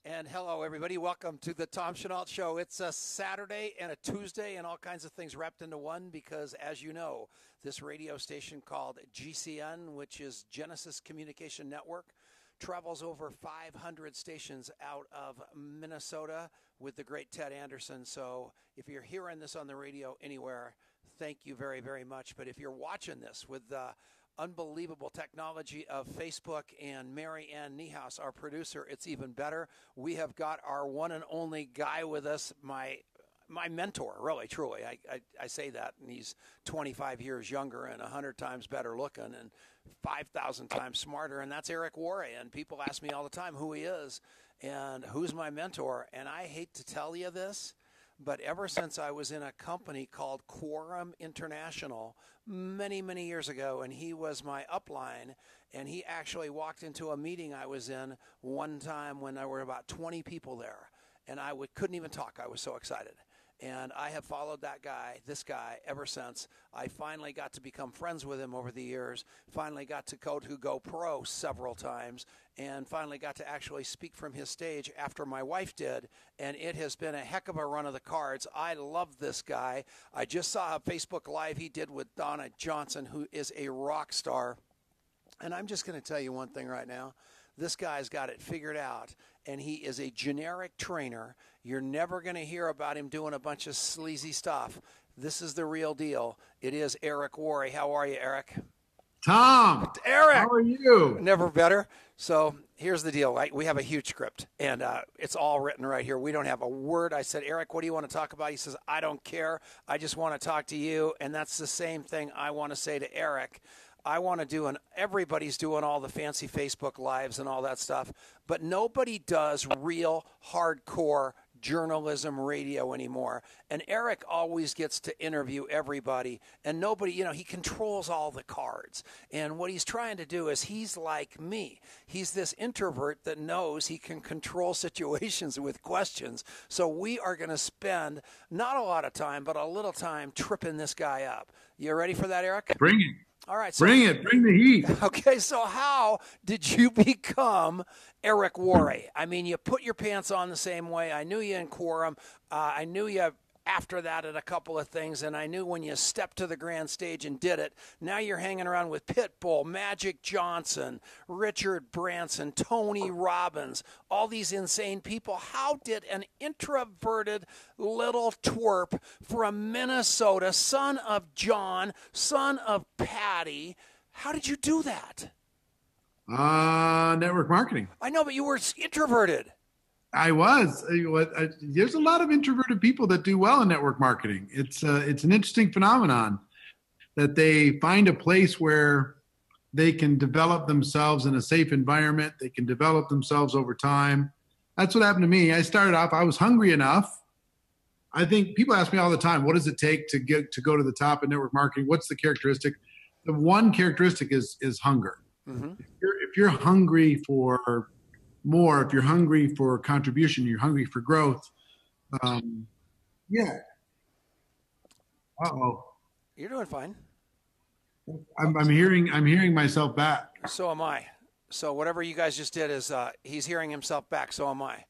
And hello, everybody. Welcome to the Tom Chenault Show. It's a Saturday and a Tuesday and all kinds of things wrapped into one because, as you know, this radio station called GCN, which is Genesis Communication Network, travels over 500 stations out of Minnesota with the great Ted Anderson. So if you're hearing this on the radio anywhere, thank you very, very much. But if you're watching this with the unbelievable technology of Facebook and Mary Ann Niehaus, our producer, it's even better. We have got our one and only guy with us, my mentor, really, truly. I say that, and he's 25 years younger and 100 times better looking and 5,000 times smarter, and that's Eric Worre. And people ask me all the time who he is and who's my mentor, and I hate to tell you this, but ever since I was in a company called Quorum International many, many years ago, and he was my upline, and he actually walked into a meeting I was in one time when there were about 20 people there, and I couldn't even talk. I was so excited. And I have followed this guy, ever since. I finally got to become friends with him over the years, finally got to go pro several times, and finally got to actually speak from his stage after my wife did. And it has been a heck of a run of the cards. I love this guy. I just saw a Facebook Live he did with Donna Johnson, who is a rock star. And I'm just going to tell you one thing right now. This guy's got it figured out, and he is a generic trainer. You're never going to hear about him doing a bunch of sleazy stuff. This is the real deal. It is Eric Worre. How are you, Eric? Tom. Eric. How are you? Never better. So here's the deal. Right? We have a huge script, and it's all written right here. We don't have a word. I said, Eric, what do you want to talk about? He says, I don't care. I just want to talk to you, and that's the same thing I want to say to Eric. I want to do, and everybody's doing all the fancy Facebook Lives and all that stuff, but nobody does real hardcore journalism radio anymore. And Eric always gets to interview everybody, and nobody, he controls all the cards. And what he's trying to do is he's like me. He's this introvert that knows he can control situations with questions. So we are going to spend not a lot of time, but a little time tripping this guy up. You ready for that, Eric? Bring it. All right. So, bring it. Bring the heat. Okay. So how did you become Eric Worre? I mean, you put your pants on the same way. I knew you in Quorum. I knew you after that at a couple of things, and I knew when you stepped to the grand stage and did it. Now you're hanging around with Pitbull, Magic Johnson, Richard Branson, Tony Robbins, all these insane people. How did an introverted little twerp from Minnesota, son of John, son of Patty, how did you do that? Network marketing. I know, but you were introverted. I was. There's a lot of introverted people that do well in network marketing. It's an interesting phenomenon that they find a place where they can develop themselves in a safe environment. They can develop themselves over time. That's what happened to me. I started off, I was hungry enough. I think people ask me all the time, what does it take to go to the top in network marketing? What's the characteristic? The one characteristic is hunger. Mm-hmm. If you're hungry for more, if you're hungry for contribution, you're hungry for growth. Yeah. Uh-oh. You're doing fine. I'm hearing myself back. So am I. So whatever you guys just did is he's hearing himself back. So am I.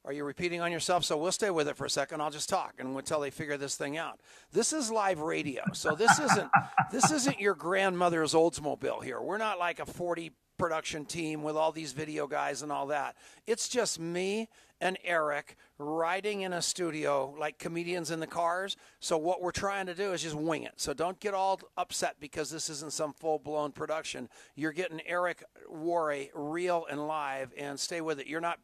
Are you repeating on yourself? So we'll stay with it for a second. I'll just talk until they figure this thing out. This is live radio. So this isn't your grandmother's Oldsmobile here. We're not like a 40 production team with all these video guys and all that. It's just me and Eric riding in a studio like comedians in the cars. So what we're trying to do is just wing it. So don't get all upset because this isn't some full-blown production. You're getting Eric Worre real and live, and stay with it. You're not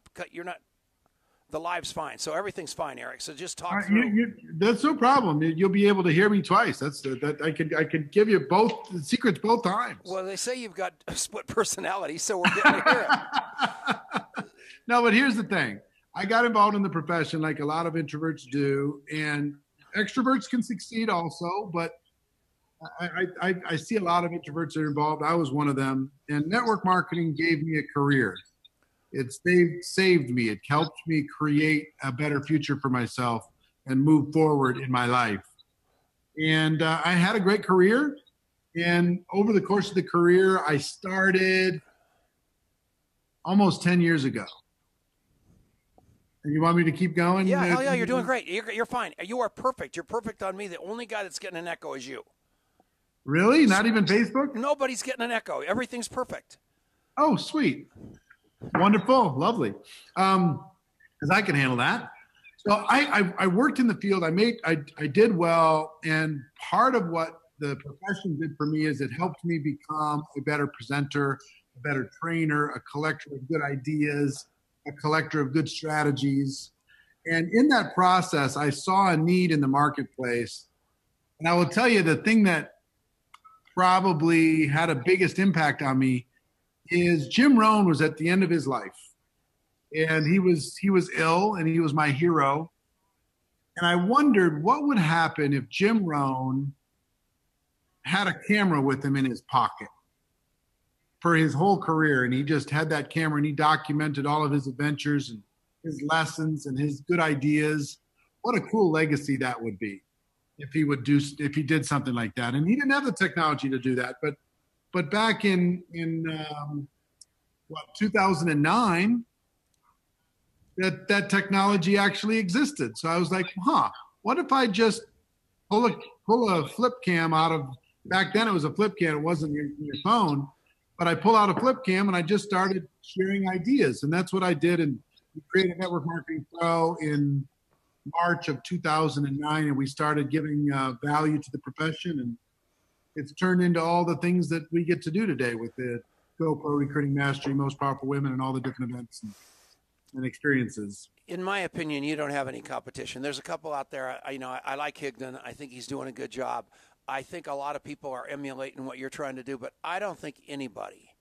the live's fine. So everything's fine, Eric. So just talk through. That's no problem. You'll be able to hear me twice. I could give you both the secrets both times. Well, they say you've got a split personality, so we're getting to hear it. No, but here's the thing. I got involved in the profession like a lot of introverts do, and extroverts can succeed also, but I see a lot of introverts that are involved. I was one of them, and network marketing gave me a career. It saved me. It helped me create a better future for myself and move forward in my life. And I had a great career. And over the course of the career, I started almost 10 years ago. And you want me to keep going? Yeah, hell yeah, you're doing great. You're fine. You are perfect. You're perfect on me. The only guy that's getting an echo is you. Really? Not even Facebook? Nobody's getting an echo. Everything's perfect. Oh, sweet. Wonderful. Lovely. Because I can handle that. So I worked in the field. I did well. And part of what the profession did for me is it helped me become a better presenter, a better trainer, a collector of good ideas, a collector of good strategies. And in that process, I saw a need in the marketplace. And I will tell you the thing that probably had a biggest impact on me is Jim Rohn was at the end of his life. And he was ill, and he was my hero. And I wondered what would happen if Jim Rohn had a camera with him in his pocket for his whole career. And he just had that camera, and he documented all of his adventures and his lessons and his good ideas. What a cool legacy that would be if he did something like that. And he didn't have the technology to do that. But back in 2009, that technology actually existed. So I was like, what if I just pull a flip cam out of, back then it was a flip cam, it wasn't your phone, but I pull out a flip cam and I just started sharing ideas. And that's what I did. And we created Network Marketing Pro in March of 2009. And we started giving value to the profession. And it's turned into all the things that we get to do today with the GoPro Recruiting Mastery, Most Powerful Women, and all the different events and experiences. In my opinion, you don't have any competition. There's a couple out there. I like Higdon. I think he's doing a good job. I think a lot of people are emulating what you're trying to do, but I don't think anybody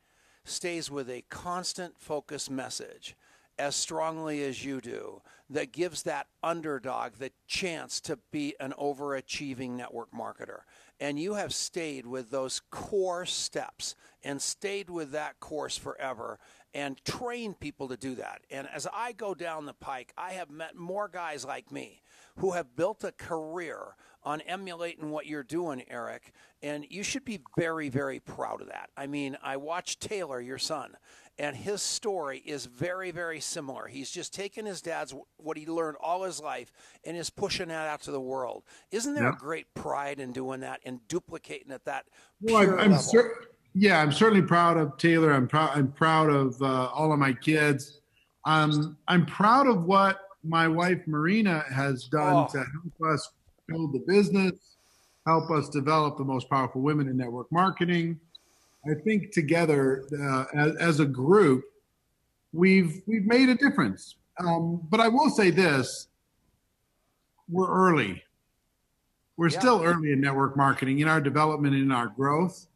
stays with a constant focus message as strongly as you do that gives that underdog the chance to be an overachieving network marketer. And you have stayed with those core steps and stayed with that course forever and trained people to do that. And as I go down the pike, I have met more guys like me who have built a career on emulating what you're doing, Eric. And you should be very, very proud of that. I mean, I watched Taylor, your son, and his story is very, very similar. He's just taken his dad's, what he learned all his life, and is pushing that out to the world. Isn't there a great pride in doing that and duplicating at that pure level? I'm certainly proud of Taylor. I'm proud of all of my kids. I'm proud of what my wife Marina has done to help us build the business, help us develop the most powerful women in network marketing. I think together as a group, we've made a difference. But I will say this: we're early. We're still early in network marketing, in our development, in our growth.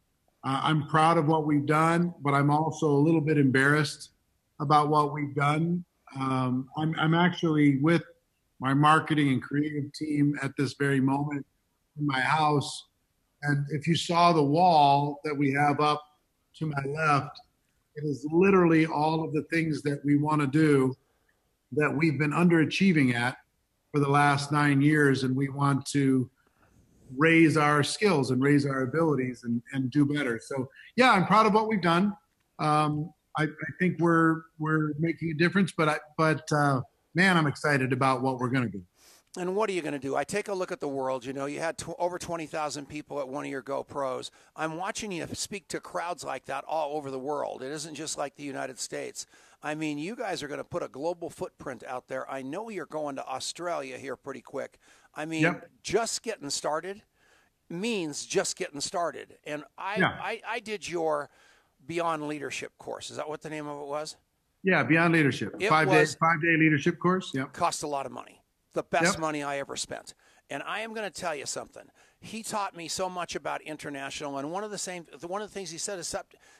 I'm proud of what we've done, but I'm also a little bit embarrassed about what we've done. I'm actually with my marketing and creative team at this very moment in my house. And if you saw the wall that we have up to my left, it is literally all of the things that we want to do that we've been underachieving at for the last 9 years. And we want to raise our skills and raise our abilities and do better. So, yeah, I'm proud of what we've done. I think we're making a difference, but man, I'm excited about what we're going to do. And what are you going to do? I take a look at the world. You know, you had over 20,000 people at one of your GoPros. I'm watching you speak to crowds like that all over the world. It isn't just like the United States. I mean, you guys are going to put a global footprint out there. I know you're going to Australia here pretty quick. I mean, just getting started means just getting started. And I did your Beyond Leadership course. Is that what the name of it was? Yeah, Beyond Leadership. Five-day leadership course. Yeah. Cost a lot of money. The best money I ever spent. And I am going to tell you something. He taught me so much about international, and one of the things he said is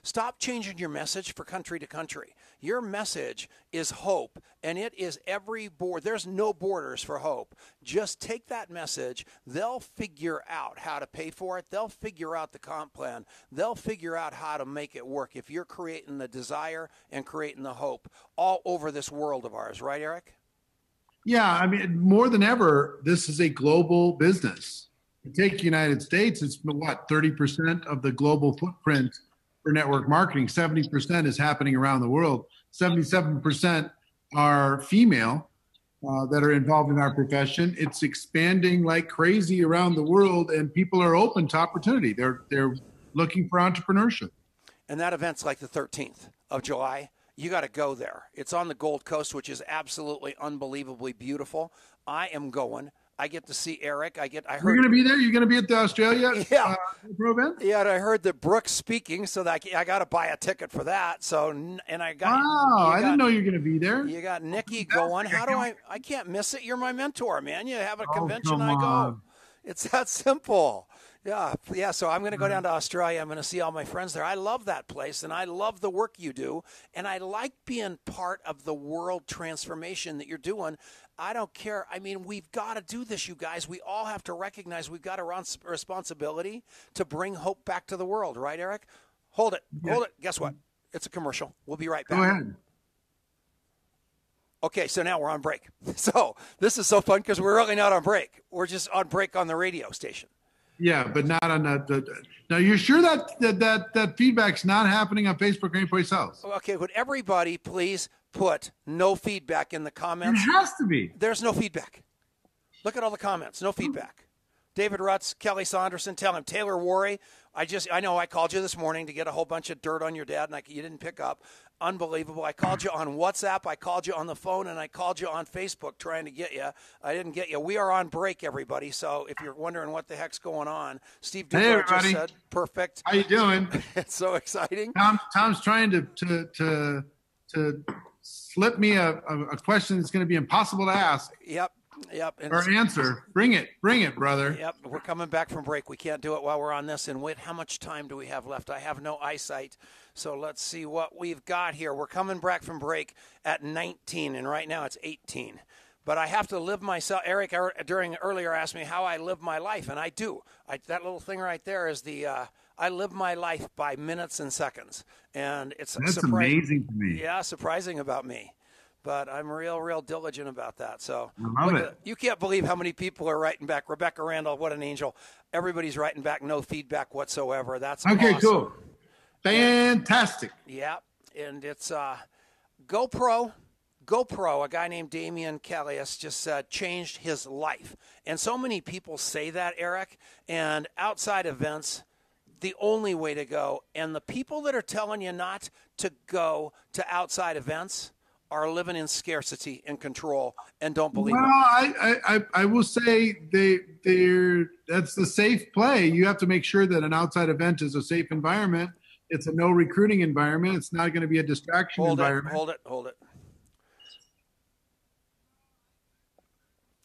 stop changing your message for country to country. Your message is hope, and it is every board. There's no borders for hope. Just take that message. They'll figure out how to pay for it. They'll figure out the comp plan. They'll figure out how to make it work if you're creating the desire and creating the hope all over this world of ours. Right, Eric? Yeah, I mean, more than ever, this is a global business. You take the United States, it's 30% of the global footprint for network marketing. 70% is happening around the world. 77% are female. that are involved in our profession. It's expanding like crazy around the world, and people are open to opportunity. They're looking for entrepreneurship. And that event's like the 13th of July. You got to go there. It's on the Gold Coast, which is absolutely unbelievably beautiful. I am going. I get to see Eric. I heard you're going to be there. You're going to be at the Australia event. Yeah, and I heard that Brooks speaking, so that I got to buy a ticket for that. So, and I got. Wow, I didn't know you were going to be there. You got Nikki going. How do I can't miss it. You're my mentor, man. You have a convention, I go. It's that simple. Yeah. So I'm going to go down to Australia. I'm going to see all my friends there. I love that place, and I love the work you do, and I like being part of the world transformation that you're doing. I don't care. I mean, we've got to do this, you guys. We all have to recognize we've got a responsibility to bring hope back to the world. Right, Eric? Hold it. Guess what? It's a commercial. We'll be right back. Go ahead. Okay, so now we're on break. So this is so fun because we're really not on break. We're just on break on the radio station. Yeah, but not on that. Now, you're sure that feedback's not happening on Facebook or anyplace else? Okay, would everybody please put no feedback in the comments? It has to be. There's no feedback. Look at all the comments. No feedback. David Rutz, Kelly Saunderson, tell him. Taylor Worre, I know I called you this morning to get a whole bunch of dirt on your dad, and you didn't pick up. Unbelievable. I called you on WhatsApp, I called you on the phone, and I called you on Facebook trying to get you. I didn't get you. We are on break, everybody, so if you're wondering what the heck's going on, Steve Dupler just said, perfect. How you doing? It's so exciting. Tom's trying to slip me a question that's going to be impossible to ask. Yep. Or answer. Bring it, brother. Yep. We're coming back from break. We can't do it while we're on this. And wait, how much time do we have left? I have no eyesight. So let's see what we've got here. We're coming back from break at 19, and right now it's 18. But I have to live myself. Eric earlier asked me how I live my life, and I do. That little thing right there is I live my life by minutes and seconds. And that's amazing to me. Yeah, surprising about me. But I'm real diligent about that. So I love it. You can't believe how many people are writing back. Rebecca Randall, what an angel. Everybody's writing back, no feedback whatsoever. That's okay, awesome. Cool. Fantastic. Yeah, and it's GoPro, a guy named Damian Callias just said, changed his life. And so many people say that, Eric, and outside events, the only way to go. And the people that are telling you not to go to outside events are living in scarcity and control and don't believe it. I will say that's the safe play. You have to make sure that an outside event is a safe environment. It's a no recruiting environment. It's not going to be a distraction environment. Hold it.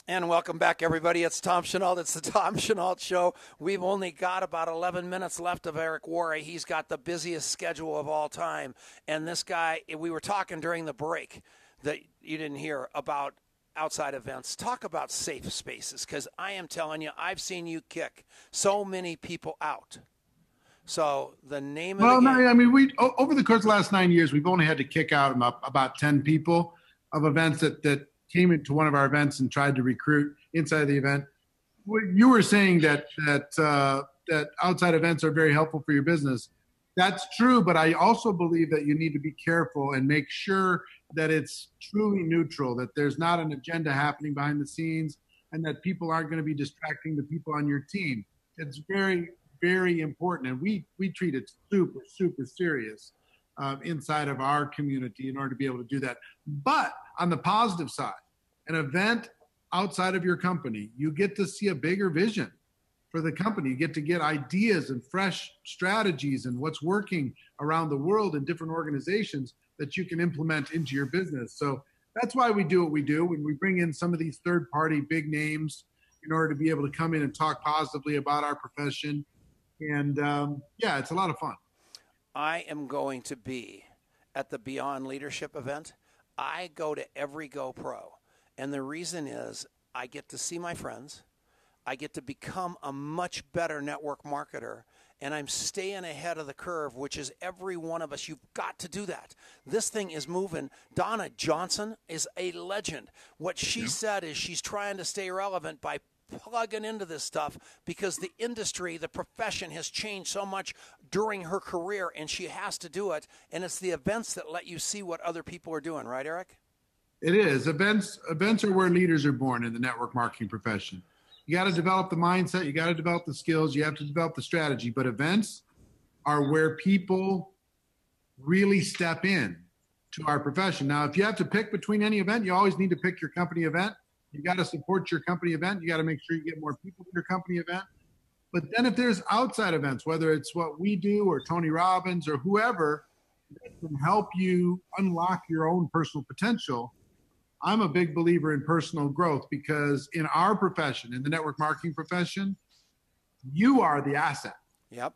And welcome back, everybody. It's Tom Chenault. It's the Tom Chenault Show. We've only got about 11 minutes left of Eric Worre. He's got the busiest schedule of all time. And this guy, we were talking during the break that you didn't hear about outside events. Talk about safe spaces, because I am telling you, I've seen you kick so many people out. So the name of the game. I mean, over the course of the last 9 years, we've only had to kick out about 10 people of events that came into one of our events and tried to recruit inside the event. You were saying that outside events are very helpful for your business. That's true, but I also believe that you need to be careful and make sure that it's truly neutral, that there's not an agenda happening behind the scenes, and that people aren't going to be distracting the people on your team. It's very, very important, and we treat it super, super serious inside of our community in order to be able to do that. But on the positive side, an event outside of your company, you get to see a bigger vision for the company. You get to get ideas and fresh strategies and what's working around the world in different organizations that you can implement into your business. So that's why we do what we do. When we bring in some of these third-party big names in order to be able to come in and talk positively about our profession. And it's a lot of fun. I am going to be at the Beyond Leadership event. I go to every GoPro. And the reason is I get to see my friends. I get to become a much better network marketer. And I'm staying ahead of the curve, which is every one of us. You've got to do that. This thing is moving. Donna Johnson is a legend. What she said is she's trying to stay relevant by plugging into this stuff because the industry, the profession has changed so much during her career, and she has to do it. And it's the events that let you see what other people are doing. Right, Eric? It is. Events are where leaders are born in the network marketing profession. You got to develop the mindset. You got to develop the skills. You have to develop the strategy. But events are where people really step in to our profession. Now, if you have to pick between any event, you always need to pick your company event. You got to support your company event. You got to make sure you get more people to your company event. But then if there's outside events, whether it's what we do or Tony Robbins or whoever that can help you unlock your own personal potential, I'm a big believer in personal growth, because in our profession, in the network marketing profession, you are the asset. Yep.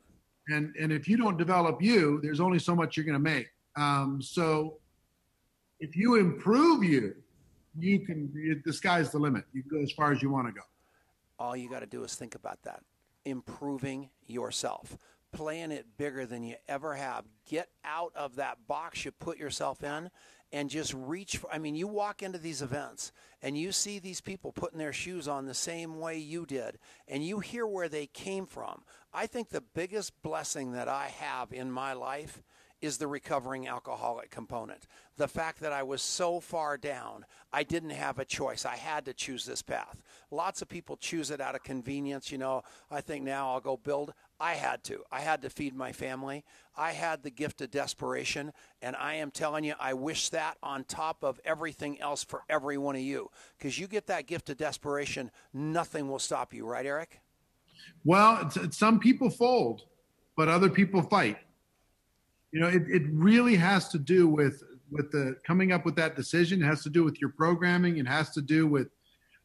And if you don't develop you, there's only so much you're going to make. So if you improve the sky's the limit. You can go as far as you want to go. All you got to do is think about that. Improving yourself, playing it bigger than you ever have. Get out of that box you put yourself in and just reach for, you walk into these events and you see these people putting their shoes on the same way you did, and you hear where they came from. I think the biggest blessing that I have in my life is the recovering alcoholic component. The fact that I was so far down, I didn't have a choice. I had to choose this path. Lots of people choose it out of convenience. I think now I'll go build. I had to. I had to feed my family. I had the gift of desperation, and I am telling you, I wish that on top of everything else for every one of you. Because you get that gift of desperation, nothing will stop you. Right, Eric? Well, some people fold, but other people fight. It really has to do with the coming up with that decision. It has to do with your programming. It has to do with,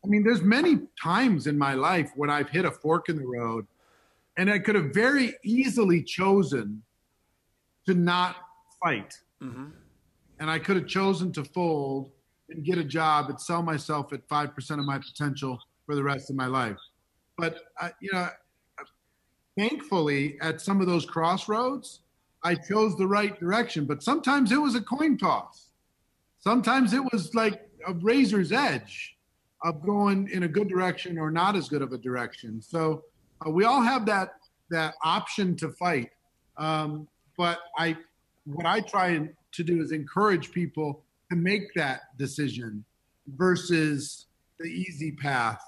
there's many times in my life when I've hit a fork in the road, and I could have very easily chosen to not fight. Mm-hmm. And I could have chosen to fold and get a job and sell myself at 5% of my potential for the rest of my life. But, thankfully, at some of those crossroads, I chose the right direction. But sometimes it was a coin toss. Sometimes it was like a razor's edge of going in a good direction or not as good of a direction. So we all have that option to fight. But what I try to do is encourage people to make that decision versus the easy path,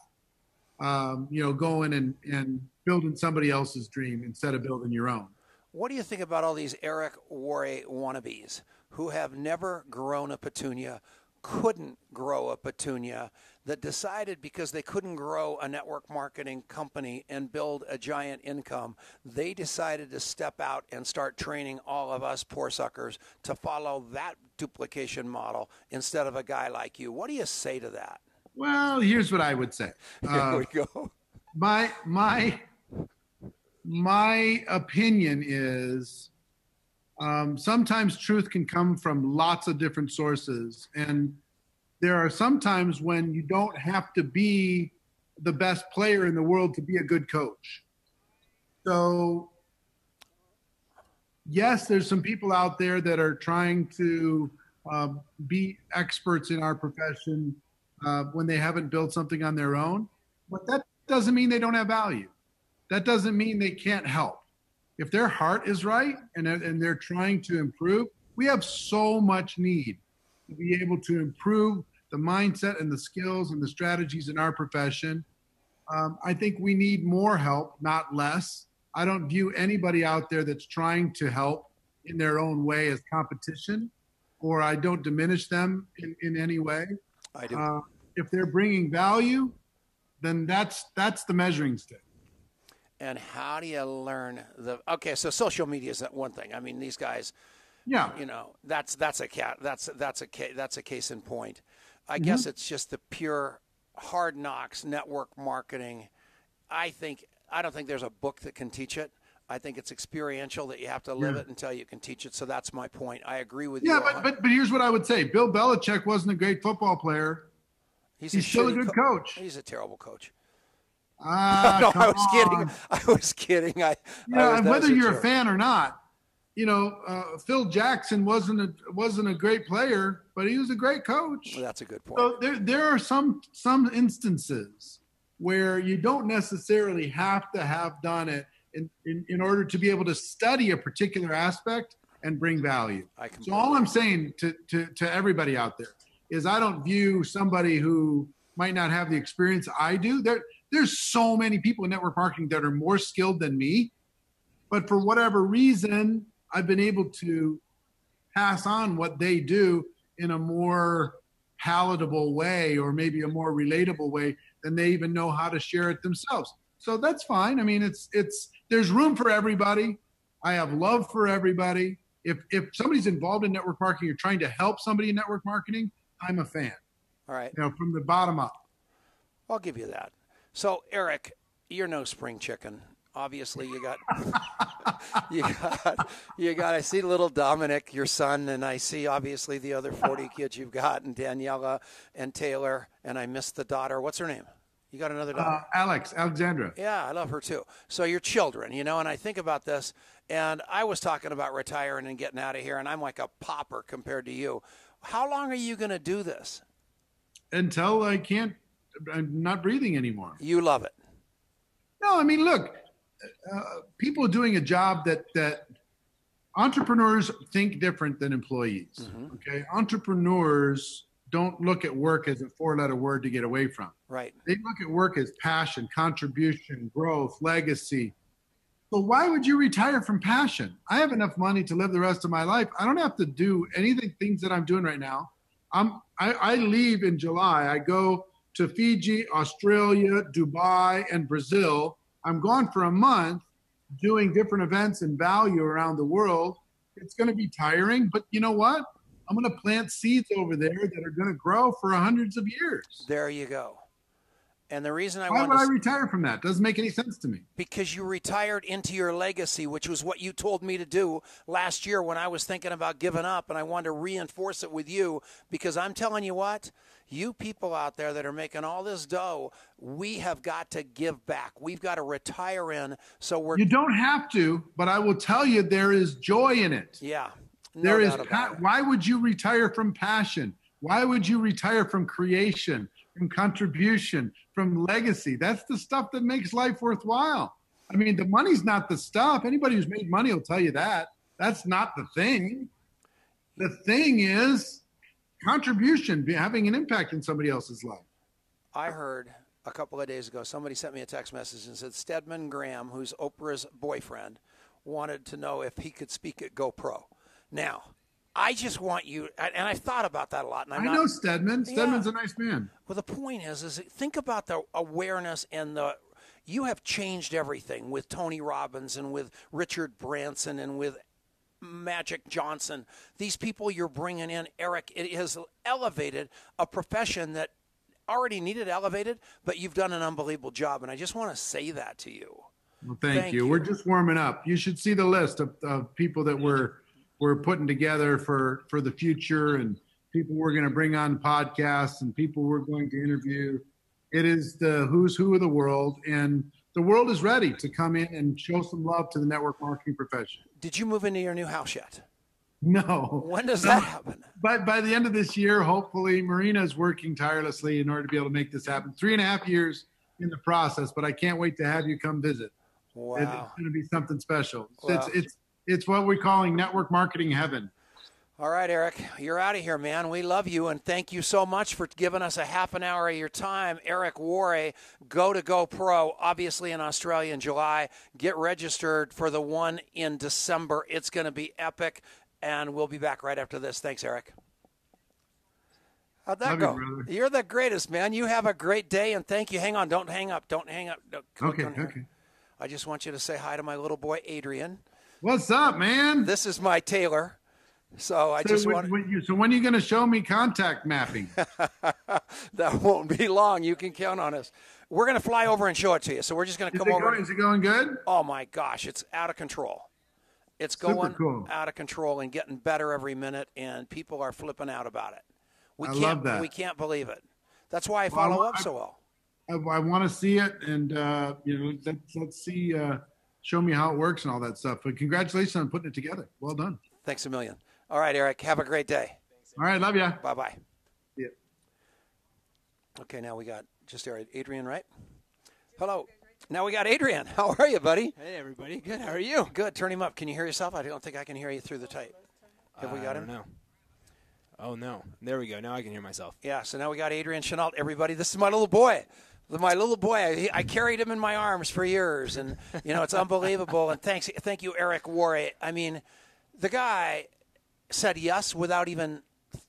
going and building somebody else's dream instead of building your own. What do you think about all these Eric Worre wannabes who have never grown a petunia, couldn't grow a petunia, that decided because they couldn't grow a network marketing company and build a giant income, they decided to step out and start training all of us poor suckers to follow that duplication model instead of a guy like you? What do you say to that? Well, here's what I would say. Here we go. My opinion is sometimes truth can come from lots of different sources. And there are some times when you don't have to be the best player in the world to be a good coach. So, yes, there's some people out there that are trying to be experts in our profession when they haven't built something on their own. But that doesn't mean they don't have value. That doesn't mean they can't help. If their heart is right and they're trying to improve, we have so much need to be able to improve the mindset and the skills and the strategies in our profession. I think we need more help, not less. I don't view anybody out there that's trying to help in their own way as competition, or I don't diminish them in any way. I do. If they're bringing value, then that's the measuring stick. And how do you learn so social media is one thing. These guys, that's a case in point. I guess it's just the pure hard knocks network marketing. I don't think there's a book that can teach it. I think it's experiential, that you have to live it until you can teach it. So that's my point. I agree with you. Yeah, but here's what I would say. Bill Belichick wasn't a great football player. He's still a good coach. He's a terrible coach. No, I was kidding. Whether you're a fan or not, Phil Jackson wasn't a great player, but he was a great coach. Well, that's a good point. So there are some instances where you don't necessarily have to have done it in order to be able to study a particular aspect and bring value. So all I'm saying to everybody out there, is I don't view somebody who might not have the experience I do. There's so many people in network marketing that are more skilled than me, but for whatever reason, I've been able to pass on what they do in a more palatable way, or maybe a more relatable way than they even know how to share it themselves. So that's fine. I mean, there's room for everybody. I have love for everybody. If somebody's involved in network marketing, you're trying to help somebody in network marketing, I'm a fan. All right. From the bottom up. I'll give you that. So, Eric, you're no spring chicken. Obviously, you got, I see little Dominic, your son, and I see obviously the other 40 kids you've got, and Daniela and Taylor, and I missed the daughter. What's her name? You got another daughter? Alexandra. Yeah, I love her too. So your children, and I think about this, and I was talking about retiring and getting out of here, and I'm like a pauper compared to you. How long are you going to do this? Until I'm not breathing anymore. You love it. No, I mean, look, people doing a job that entrepreneurs think different than employees. Mm-hmm. Okay. Entrepreneurs don't look at work as a 4-letter word to get away from. Right. They look at work as passion, contribution, growth, legacy. So why would you retire from passion? I have enough money to live the rest of my life. I don't have to do things that I'm doing right now. I leave in July. I go to Fiji, Australia, Dubai, and Brazil. I'm gone for a month doing different events and value around the world. It's going to be tiring, but you know what? I'm going to plant seeds over there that are going to grow for hundreds of years. There you go. And the reason Why would I retire from that? Doesn't make any sense to me. Because you retired into your legacy, which was what you told me to do last year when I was thinking about giving up, and I wanted to reinforce it with you, because I'm telling you what, you people out there that are making all this dough, we have got to give back. We've got to retire in. You don't have to, but I will tell you there is joy in it. Yeah. Why would you retire from passion? Why would you retire from creation, from contribution, from legacy? That's the stuff that makes life worthwhile. I mean, the money's not the stuff. Anybody who's made money will tell you that. That's not the thing. The thing is contribution, having an impact in somebody else's life. I heard a couple of days ago, somebody sent me a text message and said Stedman Graham, who's Oprah's boyfriend, wanted to know if he could speak at GoPro. Now, I just want you, and I've thought about that a lot. And I know Stedman. Stedman's a nice man. Well, the point is think about the awareness and you have changed everything with Tony Robbins and with Richard Branson and with Magic Johnson. These people you're bringing in, Eric, it has elevated a profession that already needed elevated, but you've done an unbelievable job, and I just want to say that to you. Well, thank you. We're just warming up. You should see the list of people that we're putting together for the future, and people we're going to bring on podcasts and people we're going to interview. It is the who's who of the world, and the world is ready to come in and show some love to the network marketing profession. Did you move into your new house yet? No. When does that happen? But by the end of this year, hopefully, Marina is working tirelessly in order to be able to make this happen. 3.5 years in the process, but I can't wait to have you come visit. Wow. It's going to be something special. Wow. It's what we're calling network marketing heaven. All right, Eric, you're out of here, man. We love you, and thank you so much for giving us a half an hour of your time. Eric Worre, go to GoPro, obviously in Australia in July. Get registered for the one in December. It's going to be epic, and we'll be back right after this. Thanks, Eric. How'd that go? You're the greatest, man. You have a great day, and thank you. Hang on. Don't hang up. Don't hang up. Okay. I just want you to say hi to my little boy, Adrian. What's up, man? This is my Taylor. So when are you going to show me contact mapping? That won't be long. You can count on us. We're going to fly over and show it to you. So we're just going to come over. Is it going good? Oh, my gosh. It's out of control. It's going out of control and getting better every minute, and people are flipping out about it. I love that. We can't believe it. That's why I follow up so well. I want to see it, and let's see. Show me how it works and all that stuff. But congratulations on putting it together. Well done. Thanks a million. All right, Eric. Have a great day. All right. Love you. Bye-bye. Yeah. Okay, now we got just Adrian, right? Hello. Now we got Adrian. How are you, buddy? Hey, everybody. Good. How are you? Good. Turn him up. Can you hear yourself? I don't think I can hear you through the tape. Have we got him? I don't Oh, no. There we go. Now I can hear myself. Yeah, so now we got Adrian Chenault, everybody. This is my little boy. My little boy. I carried him in my arms for years, and, it's unbelievable. And thank you, Eric Worre. I mean, the guy said yes without even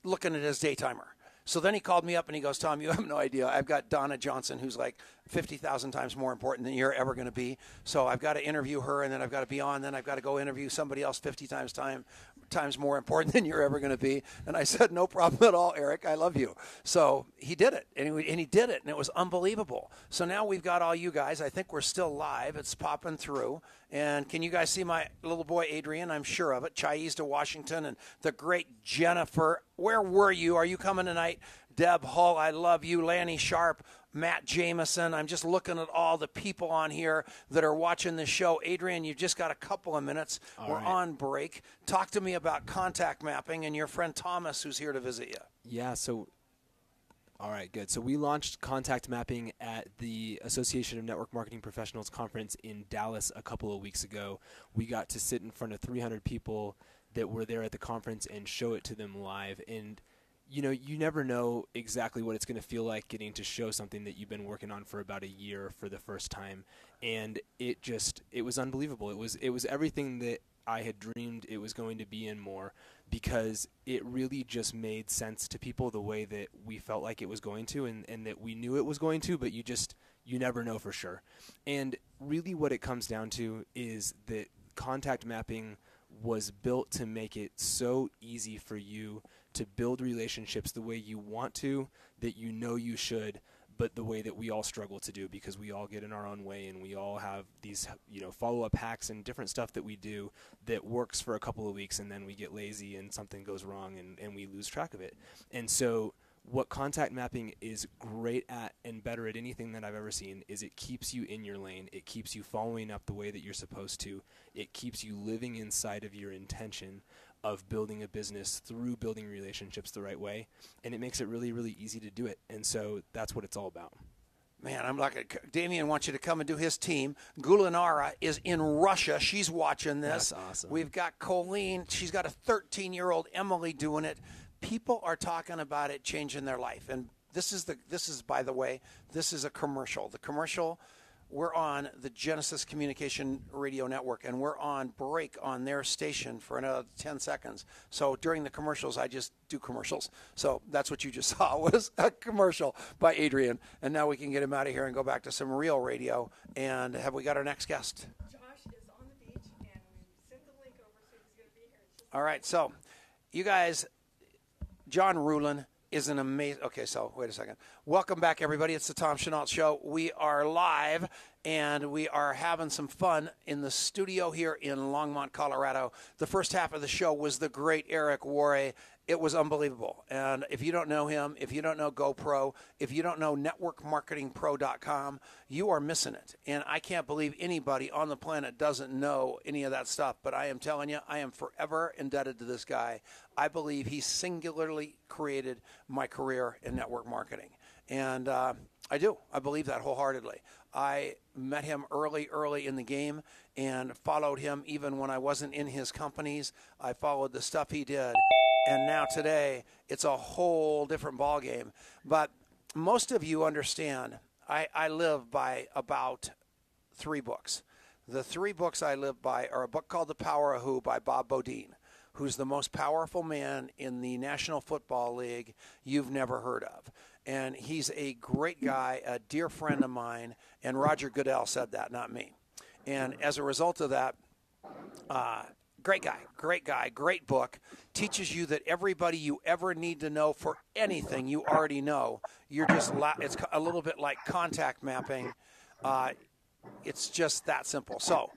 looking at his daytimer. So then he called me up and he goes, Tom, you have no idea. I've got Donna Johnson, who's like 50,000 times more important than you're ever going to be. So I've got to interview her, and then I've got to be on. Then I've got to go interview somebody else 50 times more important than you're ever going to be. And I said, no problem at all, Eric. I love you. So he did it, and he did it, and it was unbelievable. So now we've got all you guys. I think we're still live. It's popping through. And can you guys see my little boy, Adrian? I'm sure of it. Chais to Washington, and the great Jennifer. Where were you? Are you coming tonight? Deb Hull, I love you. Lanny Sharp, Matt Jameson. I'm just looking at all the people on here that are watching this show. Adrian, you've just got a couple of minutes. We're on break. Talk to me about contact mapping and your friend Thomas, who's here to visit you. Yeah, all right, good. So we launched contact mapping at the Association of Network Marketing Professionals conference in Dallas a couple of weeks ago. We got to sit in front of 300 people that were there at the conference and show it to them live. And you never know exactly what it's going to feel like getting to show something that you've been working on for about a year for the first time. And it was unbelievable. It was everything that I had dreamed it was going to be and more, because it really just made sense to people the way that we felt like it was going to, and that we knew it was going to, but you never know for sure. And really what it comes down to is that contact mapping was built to make it so easy for you to build relationships the way you want to, that you should, but the way that we all struggle to do, because we all get in our own way, and we all have these follow-up hacks and different stuff that we do that works for a couple of weeks, and then we get lazy and something goes wrong and we lose track of it. And so what contact mapping is great at, and better at anything that I've ever seen, is it keeps you in your lane. It keeps you following up the way that you're supposed to. It keeps you living inside of your intention of building a business through building relationships the right way, and it makes it really, really easy to do it. And so that's what it's all about. Man, I'm like, Damien wants you to come and do his team. Gulinara is in Russia. She's watching this. That's awesome. We've got Colleen. She's got a 13-year-old Emily doing it. People are talking about it changing their life. And this is, by the way, this is a commercial. The commercial, we're on the Genesis Communication Radio Network, and we're on break on their station for another 10 seconds. So during the commercials, I just do commercials. So that's what you just saw, was a commercial by Adrian. And now we can get him out of here and go back to some real radio. And have we got our next guest? Josh is on the beach, and we sent the link over, so he's going to be here. All right, so you guys, John Ruhlin is an amazing. Okay, so wait a second. Welcome back, everybody. It's the Tom Chenault Show. We are live, and we are having some fun in the studio here in Longmont, Colorado. The first half of the show was the great Eric Worre. It was unbelievable. And if you don't know him, if you don't know GoPro, if you don't know networkmarketingpro.com, you are missing it. And I can't believe anybody on the planet doesn't know any of that stuff. But I am telling you, I am forever indebted to this guy. I believe he singularly created my career in network marketing. And I do. I believe that wholeheartedly. I met him early in the game and followed him even when I wasn't in his companies. I followed the stuff he did. And now today, it's a whole different ballgame. But most of you understand, I live by about 3 books. The 3 books I live by are a book called The Power of Who by Bob Bodine, who's the most powerful man in the National Football League you've never heard of. And he's a great guy, a dear friend of mine, and Roger Goodell said that, not me. And as a result of that, great guy, great book, teaches you that everybody you ever need to know for anything you already know. You're just, it's a little bit like contact mapping. It's just that simple. So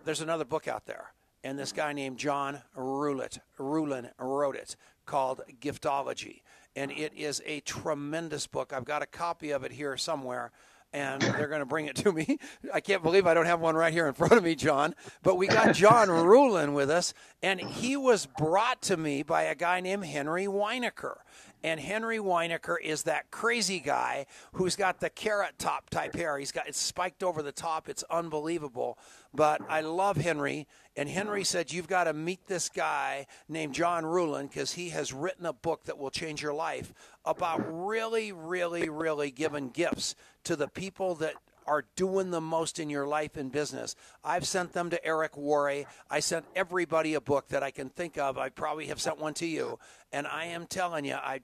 there's another book out there, and this guy named John Ruhlin wrote it, called Giftology. And it is a tremendous book. I've got a copy of it here somewhere, and they're going to bring it to me. I can't believe I don't have one right here in front of me, John. But we got John Ruhlin with us, and he was brought to me by a guy named Henry Weinecker. And Henry Weinecker is that crazy guy who's got the carrot top type hair. It's spiked over the top. It's unbelievable. But I love Henry. And Henry said, you've got to meet this guy named John Ruhlin because he has written a book that will change your life about really, really, really giving gifts to the people that are doing the most in your life and business. I've sent them to Eric Worre. I sent everybody a book that I can think of. I probably have sent one to you. And I am telling you, I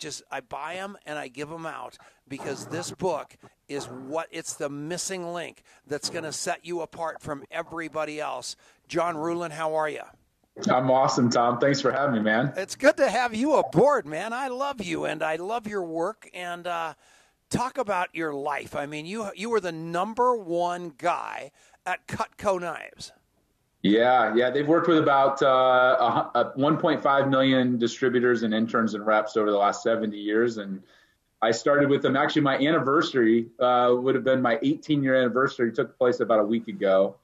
buy them and I give them out because this book is it's the missing link that's going to set you apart from everybody else. John Ruhlin, how are you? I'm awesome, Tom. Thanks for having me, man. It's good to have you aboard, man. I love you and I love your work. And talk about your life. I mean, you were the number 1 guy at Cutco Knives. Yeah. They've worked with about 1.5 million distributors and interns and reps over the last 70 years. And I started with them. Actually, my anniversary would have been my 18-year anniversary. It took place about a week ago.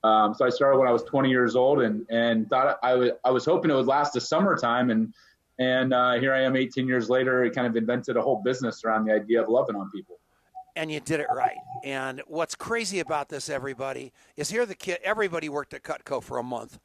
So I started when I was 20 years old and thought I was hoping it would last the summertime. And here I am 18 years later. I kind of invented a whole business around the idea of loving on people. And you did it right. And what's crazy about this, everybody, is everybody worked at Cutco for a month.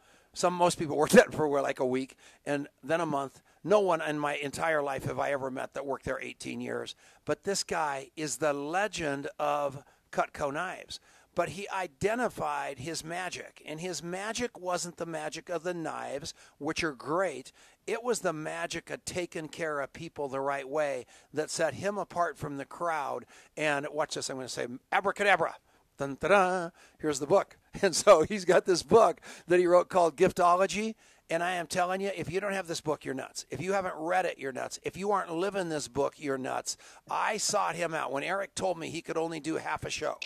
Most people worked at it for like a week and then a month. No one in my entire life have I ever met that worked there 18 years. But this guy is the legend of Cutco Knives. But he identified his magic, and his magic wasn't the magic of the knives, which are great. It was the magic of taking care of people the right way that set him apart from the crowd. And watch this, I'm going to say abracadabra. Dun, dun, dun. Here's the book. And so he's got this book that he wrote called Giftology. And I am telling you, if you don't have this book, you're nuts. If you haven't read it, you're nuts. If you aren't living this book, you're nuts. I sought him out. When Eric told me he could only do half a show,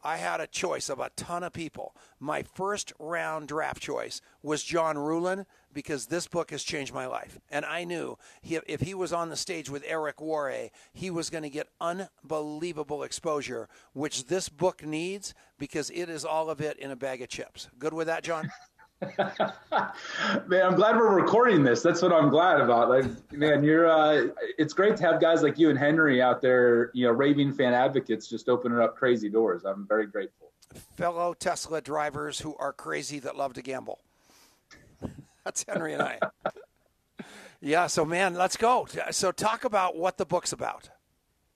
I had a choice of a ton of people. My first round draft choice was John Ruhlin because this book has changed my life. And I knew if he was on the stage with Eric Worre, he was going to get unbelievable exposure, which this book needs because it is all of it in a bag of chips. Good with that, John? Man, I'm glad we're recording this. That's what I'm glad about. Like, man, it's great to have guys like you and Henry out there, raving fan advocates, just opening up crazy doors. I'm very grateful. Fellow Tesla drivers who are crazy that love to gamble. That's Henry and I. Yeah. So, man, let's go. So talk about what the book's about.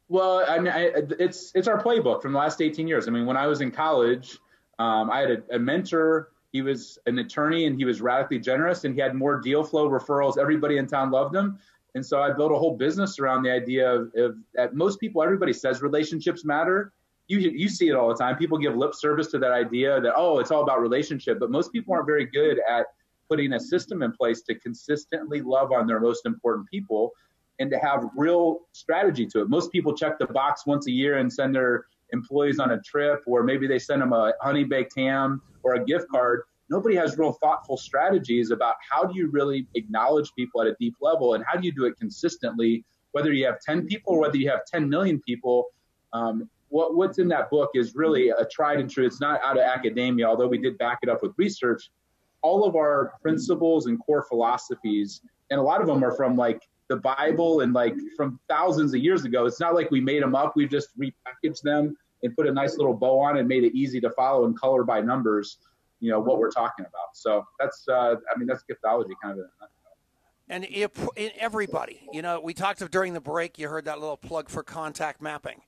Well, I mean, it's our playbook from the last 18 years. I mean, when I was in college, I had a mentor. He was an attorney and he was radically generous and he had more deal flow referrals. Everybody in town loved him. And so I built a whole business around the idea of that most people, everybody says relationships matter. You see it all the time. People give lip service to that idea that, it's all about relationship. But most people aren't very good at putting a system in place to consistently love on their most important people and to have real strategy to it. Most people check the box once a year and send their employees on a trip, or maybe they send them a honey baked ham or a gift card. Nobody has real thoughtful strategies about how do you really acknowledge people at a deep level and how do you do it consistently, whether you have 10 people or whether you have 10 million people. What's in that book is really a tried and true. It's not out of academia, although we did back it up with research. All of our principles and core philosophies, and a lot of them are from like the Bible and like from thousands of years ago. It's not like we made them up. We just repackaged them and put a nice little bow on it and made it easy to follow and color by numbers, what we're talking about. So that's giftology kind of. And everybody, we talked during the break, you heard that little plug for contact mapping.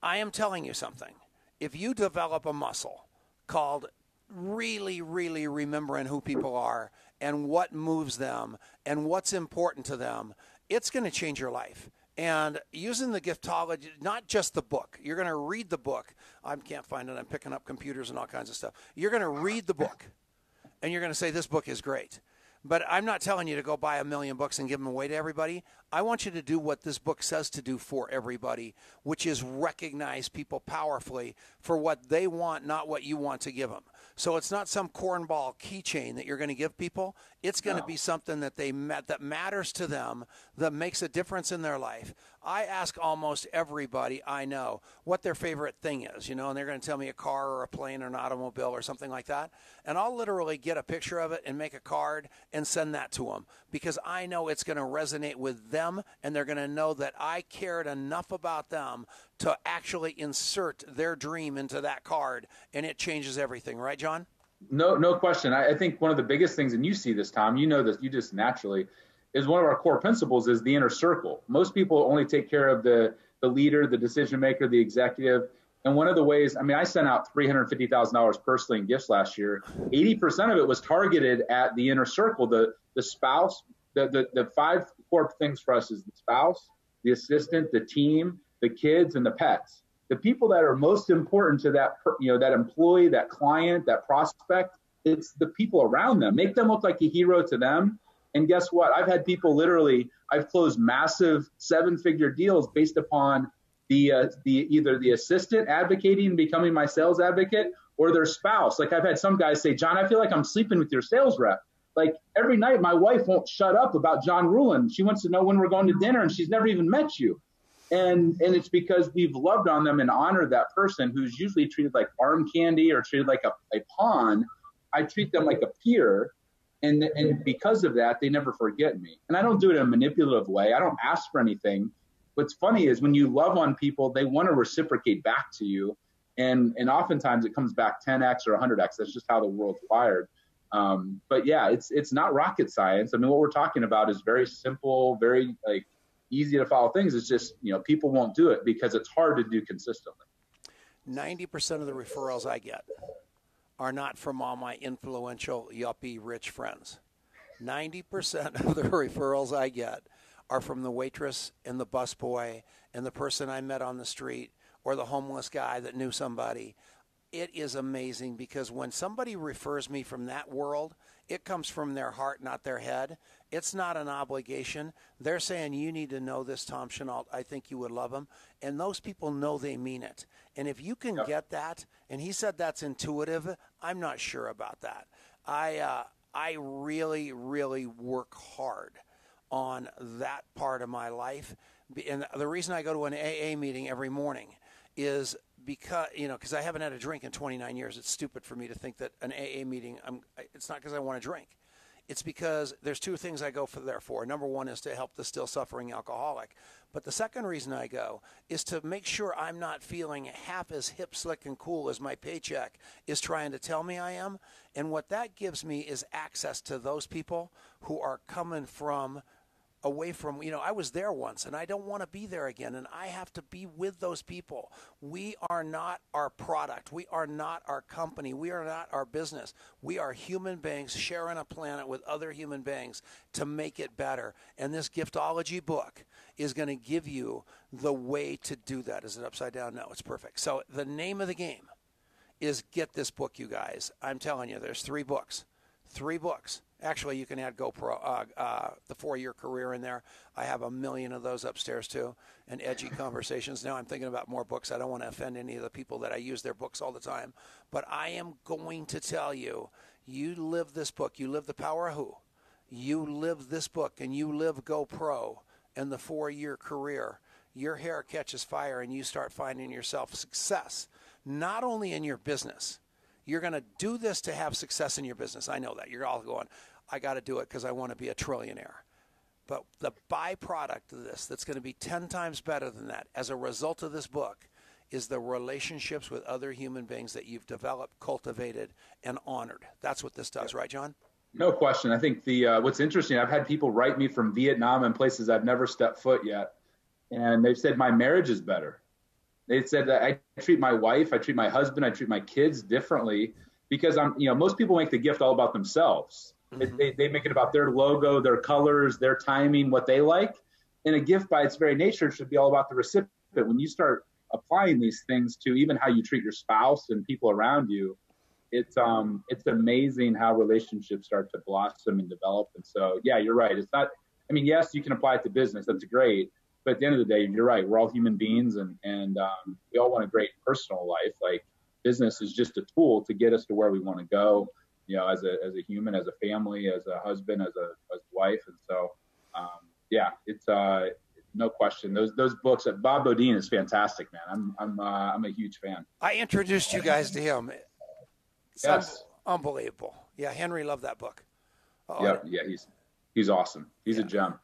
I am telling you something. If you develop a muscle called really, really remembering who people are and what moves them and what's important to them, it's going to change your life. And using the Giftology, not just the book. You're going to read the book. I can't find it. I'm picking up computers and all kinds of stuff. You're going to read the book, and you're going to say, this book is great. But I'm not telling you to go buy 1 million books and give them away to everybody. I want you to do what this book says to do for everybody, which is recognize people powerfully for what they want, not what you want to give them. So it's not some cornball keychain that you're going to give people. It's going to be something that that matters to them, that makes a difference in their life. I ask almost everybody I know what their favorite thing is, and they're going to tell me a car or a plane or an automobile or something like that. And I'll literally get a picture of it and make a card and send that to them because I know it's going to resonate with them, and they're going to know that I cared enough about them to actually insert their dream into that card, and it changes everything. Right, John? No question. I think one of the biggest things, and you see this, Tom, you know this, you just naturally, is one of our core principles is the inner circle. Most people only take care of the leader, the decision maker, the executive. And one of the ways, I sent out $350,000 personally in gifts last year. 80% of it was targeted at the inner circle, the spouse. The 5 core things for us is the spouse, the assistant, the team, the kids, and the pets. The people that are most important to that, that employee, that client, that prospect, it's the people around them. Make them look like a hero to them. And guess what? I've had people I've closed massive 7-figure deals based upon either the assistant advocating and becoming my sales advocate or their spouse. Like I've had some guys say, John, I feel like I'm sleeping with your sales rep. Like every night my wife won't shut up about John Ruhlin. She wants to know when we're going to dinner and she's never even met you. And it's because we've loved on them and honored that person who's usually treated like arm candy or treated like a pawn. I treat them like a peer. And because of that, they never forget me. And I don't do it in a manipulative way. I don't ask for anything. What's funny is when you love on people, they want to reciprocate back to you. And oftentimes it comes back 10x or 100x. That's just how the world's wired. But yeah, it's not rocket science. What we're talking about is very simple, very easy to follow things. It's just, people won't do it because it's hard to do consistently. 90% of the referrals I get are not from all my influential, yuppie, rich friends. 90% of the referrals I get are from the waitress and the busboy and the person I met on the street or the homeless guy that knew somebody. It is amazing because when somebody refers me from that world, it comes from their heart, not their head. It's not an obligation. They're saying, you need to know this, Tom Chenault. I think you would love him. And those people know they mean it. And if you can get that, and he said that's intuitive, I'm not sure about that. I really, really work hard on that part of my life. And the reason I go to an AA meeting every morning is because I haven't had a drink in 29 years. It's stupid for me to think that an AA meeting, it's not because I want to drink. It's because there's 2 things I go there for. Number one is to help the still suffering alcoholic. But the second reason I go is to make sure I'm not feeling half as hip, slick, and cool as my paycheck is trying to tell me I am. And what that gives me is access to those people who are coming from away from, I was there once and I don't want to be there again. And I have to be with those people. We are not our product. We are not our company. We are not our business. We are human beings sharing a planet with other human beings to make it better. And this Giftology book is going to give you the way to do that. Is it upside down? No, it's perfect. So the name of the game is get this book, you guys. I'm telling you, there's 3 books. 3 books. Actually, you can add GoPro, the 4-year career in there. I have a million of those upstairs too, and edgy conversations. Now I'm thinking about more books. I don't want to offend any of the people that I use their books all the time. But I am going to tell you, you live this book. You live The Power of Who. You live this book, and you live GoPro and the 4-year career. Your hair catches fire, and you start finding yourself success, not only in your business. You're going to do this to have success in your business. I know that. You're all going, I got to do it because I want to be a trillionaire. But the byproduct of this that's going to be 10 times better than that as a result of this book is the relationships with other human beings that you've developed, cultivated, and honored. That's what this does, right, John? No question. I think what's interesting, I've had people write me from Vietnam and places I've never stepped foot yet, and they've said my marriage is better. They said that I treat my wife, I treat my husband, I treat my kids differently because most people make the gift all about themselves. Mm-hmm. They make it about their logo, their colors, their timing, what they like. And a gift by its very nature should be all about the recipient. When you start applying these things to even how you treat your spouse and people around you, it's amazing how relationships start to blossom and develop. And so, yeah, you're right. It's not, yes, you can apply it to business. That's great. But at the end of the day, you're right. We're all human beings, and we all want a great personal life. Like business is just a tool to get us to where we want to go. as a human, as a family, as a husband, as a wife. And so, it's no question. Those books. Bob Bodine is fantastic, man. I'm a huge fan. I introduced you guys to him. It's Yes. unbelievable. Yeah, Henry loved that book. He's awesome. He's a gem.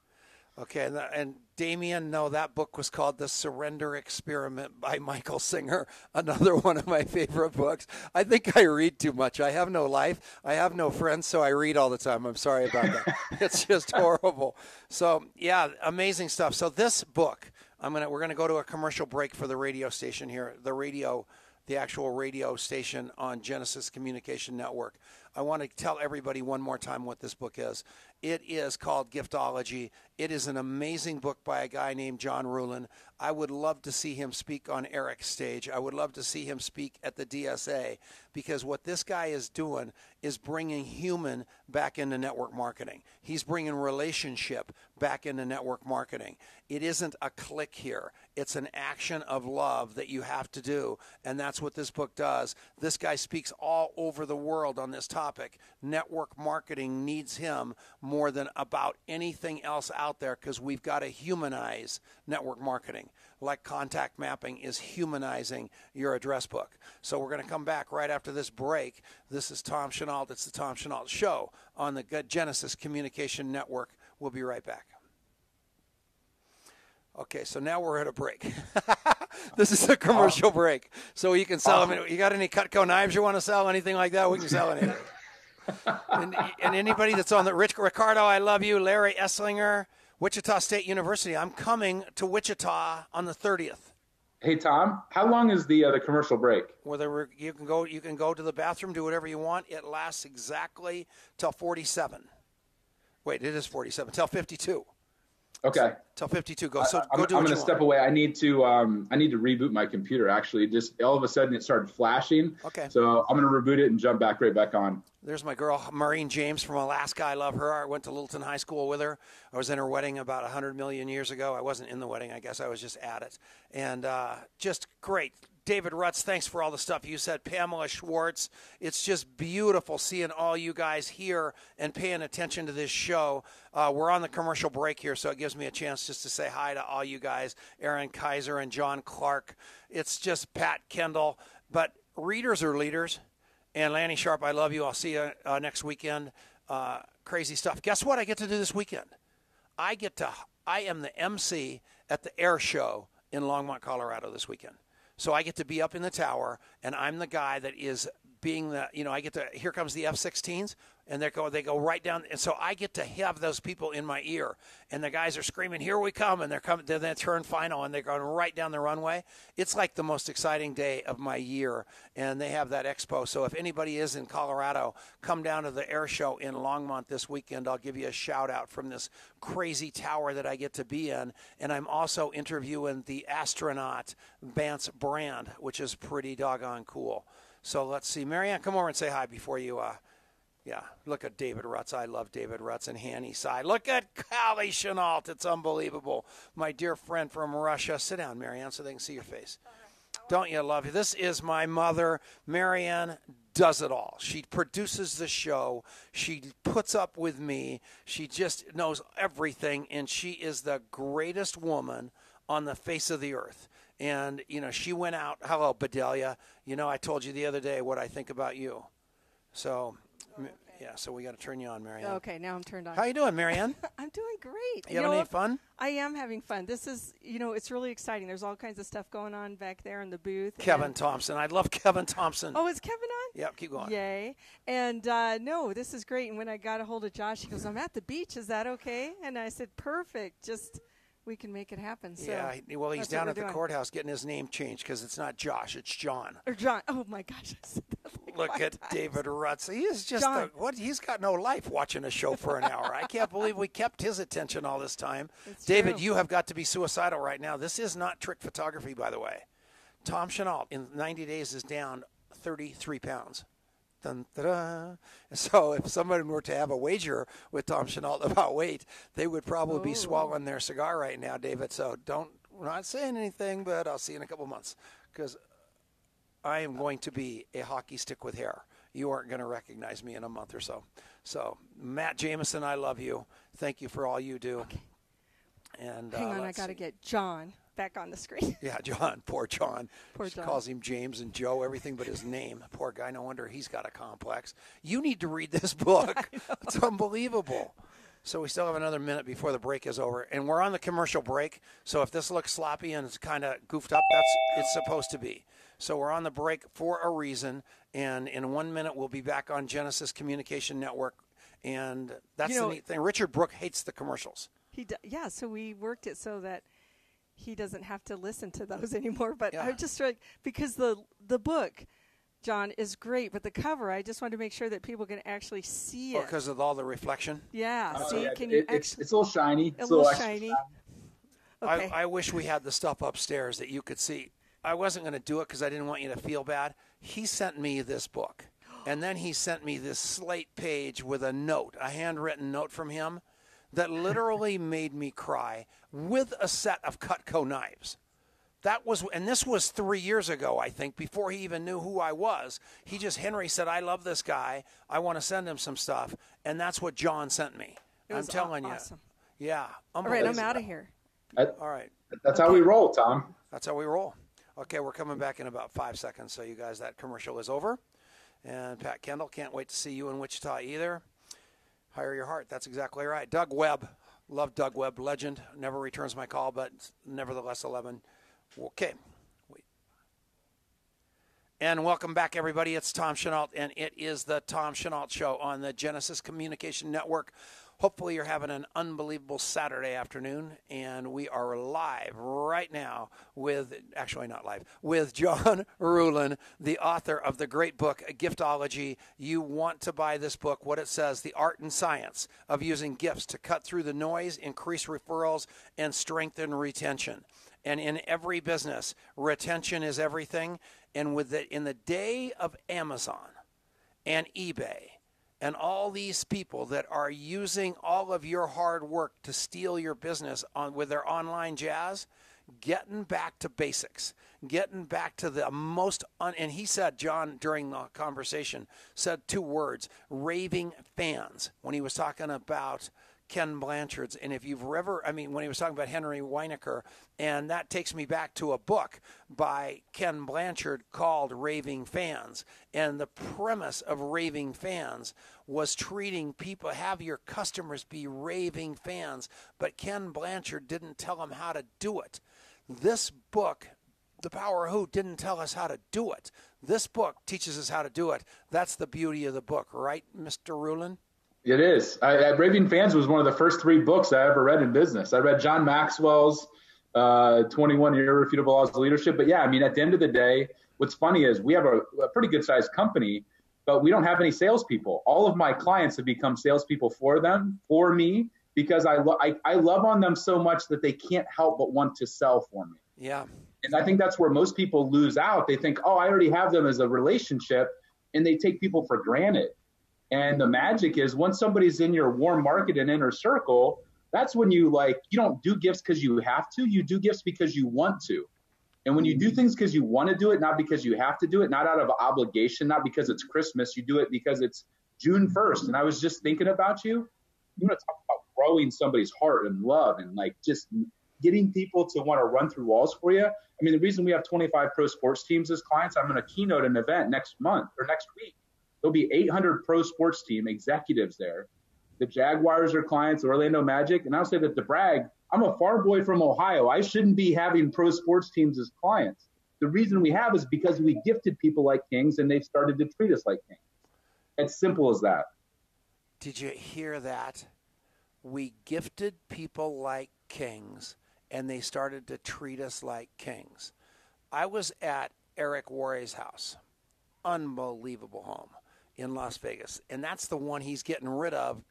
Okay, and Damien, no, that book was called The Surrender Experiment by Michael Singer, another one of my favorite books. I think I read too much. I have no life. I have no friends, so I read all the time. I'm sorry about that. It's just horrible. So, yeah, amazing stuff. So this book, we're gonna go to a commercial break for the radio station here, the actual radio station on Genesis Communication Network. I want to tell everybody one more time what this book is. It is called Giftology. It is an amazing book by a guy named John Ruhlin. I would love to see him speak on Eric's stage. I would love to see him speak at the DSA, because what this guy is doing is bringing human back into network marketing. He's bringing relationship back into network marketing. It isn't a click here. It's an action of love that you have to do, and that's what this book does. This guy speaks all over the world on this topic. Network marketing needs him more than about anything else out there, because we've got to humanize network marketing, like contact mapping is humanizing your address book. So we're going to come back right after this break. This is Tom Chenault. It's the Tom Chenault Show on the Genesis Communication Network. We'll be right back. Okay, so now we're at a break. This is a commercial break. So you can sell them. You got any Cutco knives you want to sell? Anything like that? We can sell anything. and anybody that's on the Ricardo, I love you. Larry Esslinger, Wichita State University. I'm coming to Wichita on the 30th. Hey Tom, how long is the commercial break? Whether you can go to the bathroom, do whatever you want. It lasts exactly till 47. Wait, it is 47 till 52. Okay. Till 52. Go. I'm going to step away. I need to reboot my computer. Actually, just all of a sudden it started flashing. Okay. So I'm going to reboot it and jump back right back on. There's my girl, Maureen James from Alaska. I love her. I went to Littleton High School with her. I was in her wedding about 100 million years ago. I wasn't in the wedding. I guess I was just at it. And just great. David Rutz, thanks for all the stuff you said. Pamela Schwartz, it's just beautiful seeing all you guys here and paying attention to this show. We're on the commercial break here, so it gives me a chance just to say hi to all you guys, Aaron Kaiser and John Clark. It's just Pat Kendall. But readers are leaders. And Lanny Sharp, I love you. I'll see you next weekend. Crazy stuff. Guess what I get to do this weekend? I am the MC at the Air Show in Longmont, Colorado this weekend. So I get to be up in the tower, and I'm the guy that is being the, here comes the F-16s, and they go right down. And so I get to have those people in my ear, and the guys are screaming, "Here we come!" And they're coming. Then they turn final, and they're going right down the runway. It's like the most exciting day of my year, and they have that expo. So if anybody is in Colorado, come down to the Air Show in Longmont this weekend. I'll give you a shout out from this crazy tower that I get to be in, and I'm also interviewing the astronaut Vance Brand, which is pretty doggone cool. So let's see. Marianne, come over and say hi before you look at David Rutz. I love David Rutz and Hanny Sai. Look at Callie Chenault. It's unbelievable. My dear friend from Russia. Sit down, Marianne, so they can see your face. Don't you love you? This is my mother. Marianne does it all. She produces the show. She puts up with me. She just knows everything, and she is the greatest woman on the face of the earth. And, she went out. Hello, Bedelia. I told you the other day what I think about you. So, yeah, so we got to turn you on, Marianne. Okay, now I'm turned on. How you doing, Marianne? I'm doing great. You having any fun? I am having fun. This is, it's really exciting. There's all kinds of stuff going on back there in the booth. Kevin Thompson. I love Kevin Thompson. Oh, is Kevin on? Yep, keep going. Yay. And, no, this is great. And when I got a hold of Josh, he goes, "I'm at the beach. Is that okay?" And I said, "Perfect. Just we can make it happen." So yeah, well, he's down at the courthouse getting his name changed because it's not Josh, it's John. Or John. Oh, my gosh. I said that like Look at times. David Rutz. He is just, he's got no life watching a show for an hour. I can't believe we kept his attention all this time. It's David, true. you have got to be suicidal right now. This is not trick photography, by the way. Tom Chenault in 90 days is down 33 pounds. Dun, da-da. So if somebody were to have a wager with Tom Chenault about weight, they would probably be swallowing their cigar right now, David. So we're not saying anything, but I'll see you in a couple months because I am going to be a hockey stick with hair. you aren't going to recognize me in a month or so. So, Matt Jameson, I love you. Thank you for all you do. Okay. And hang on, I got to get John back on the screen. Yeah, John. Poor John. Poor She John. calls him James and Joe, everything but his name. Poor guy. No wonder he's got a complex. You need to read this book. It's unbelievable. So we still have another minute before the break is over, and we're on the commercial break. So if this looks sloppy and it's kind of goofed up, it's supposed to be. So we're on the break for a reason, and in 1 minute we'll be back on Genesis Communication Network, and that's the neat thing. Richard Brooke hates the commercials. Yeah, so we worked it so that he doesn't have to listen to those anymore. But Yeah. I just because the book, John, is great, but the cover, I just want to make sure that people can actually see it. Because of all the reflection? Yeah. See, Yeah, can you it's a little shiny. a little extra shiny? Okay. I wish we had the stuff upstairs that you could see. I wasn't going to do it because I didn't want you to feel bad. He sent me this book, and then he sent me this slate page with a note, a handwritten note from him that literally made me cry with a set of Cutco knives. And this was 3 years ago, I think, before he even knew who I was. Henry said, I love this guy. I want to send him some stuff. And that's what John sent me. I'm telling awesome. you. Yeah. All right, I'm out of here. All right. That's how we roll, Tom. That's how we roll. Okay, we're coming back in about 5 seconds. So you guys, that commercial is over. And Pat Kendall, can't wait to see you in Wichita either. Hire your heart. That's exactly right. Doug Webb. Love Doug Webb. Legend. Never returns my call, but nevertheless 11. Okay. And welcome back, everybody. It's Tom Chenault, and it is the Tom Chenault Show on the Genesis Communication Network. Hopefully you're having an unbelievable Saturday afternoon, and we are live right now with John Ruhlin, the author of the great book, Giftology. You want to buy this book, what it says, the art and science of using gifts to cut through the noise, increase referrals, and strengthen retention. And in every business, retention is everything. And in the day of Amazon and eBay and all these people that are using all of your hard work to steal your business with their online jazz, getting back to basics, getting back to the most and he said, John, during the conversation, said 2 words, raving fans, when he was talking about Ken Blanchard's. And if you've when he was talking about Henry Weinecker, and that takes me back to a book by Ken Blanchard called Raving Fans. And the premise of Raving Fans was treating people, have your customers be raving fans. But Ken Blanchard didn't tell them how to do it. This book, The Power of Who, didn't tell us how to do it. This book teaches us how to do it. That's the beauty of the book, right, Mr. Ruhlin? It is. Raving Fans was one of the first 3 books I ever read in business. I read John Maxwell's 21 Irrefutable Laws of Leadership. But yeah, at the end of the day, what's funny is we have a pretty good sized company, but we don't have any salespeople. All of my clients have become salespeople for me, because I love on them so much that they can't help but want to sell for me. Yeah. And I think that's where most people lose out. They think, I already have them as a relationship, and they take people for granted. And the magic is once somebody's in your warm market and inner circle, that's when you don't do gifts because you have to. You do gifts because you want to. And when you do things because you want to do it, not because you have to do it, not out of obligation, not because it's Christmas, you do it because it's June 1st. And I was just thinking about you. You want to talk about growing somebody's heart and love and just getting people to want to run through walls for you. The reason we have 25 pro sports teams as clients, I'm going to keynote an event next week. There'll be 800 pro sports team executives there. The Jaguars are clients, the Orlando Magic. And I'll say that to brag, I'm a far boy from Ohio. I shouldn't be having pro sports teams as clients. The reason we have is because we gifted people like kings, and they've started to treat us like kings. It's simple as that. Did you hear that? We gifted people like kings, and they started to treat us like kings. I was at Eric Worre's house. Unbelievable home in Las Vegas. And that's the one he's getting rid of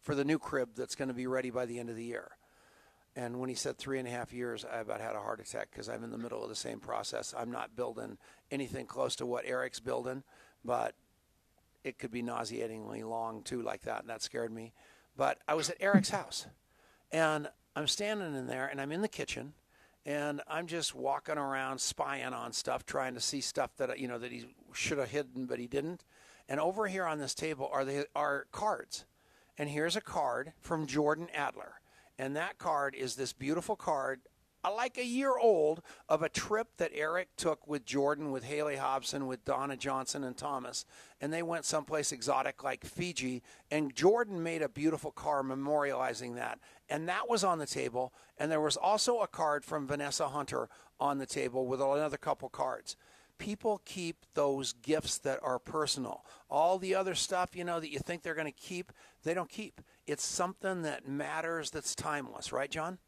for the new crib that's going to be ready by the end of the year. And when he said 3.5 years, I about had a heart attack because I'm in the middle of the same process. I'm not building anything close to what Eric's building, but it could be nauseatingly long too like that, and that scared me. But I was at Eric's house, and I'm standing in there, and I'm in the kitchen, and I'm just walking around spying on stuff, trying to see stuff that, that he should have hidden, but he didn't. And over here on this table are cards. And here's a card from Jordan Adler. And that card is this beautiful card, like a year old, of a trip that Eric took with Jordan, with Haley Hobson, with Donna Johnson and Thomas. And they went someplace exotic like Fiji. And Jordan made a beautiful card memorializing that. And that was on the table. And there was also a card from Vanessa Hunter on the table with another couple cards. People keep those gifts that are personal. All the other stuff, that you think they're going to keep, they don't keep. It's something that matters, that's timeless. Right, John?